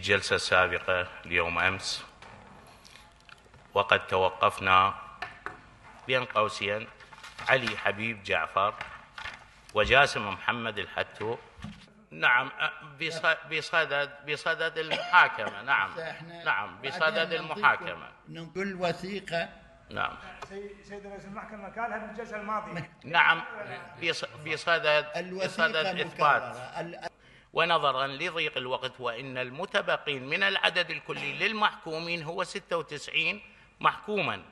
الجلسة السابقة اليوم أمس، وقد توقفنا بين قوسين علي حبيب جعفر وجاسم محمد الحتو. نعم، بصدد المحاكمة. نعم بصدد المحاكمة. نقول وثيقة. نعم سيد رئيس المحكمة قالها من الجلسة الماضية. نعم بصدد إثبات، ونظرا لضيق الوقت وإن المتبقين من العدد الكلي للمحكومين هو 96 محكوما.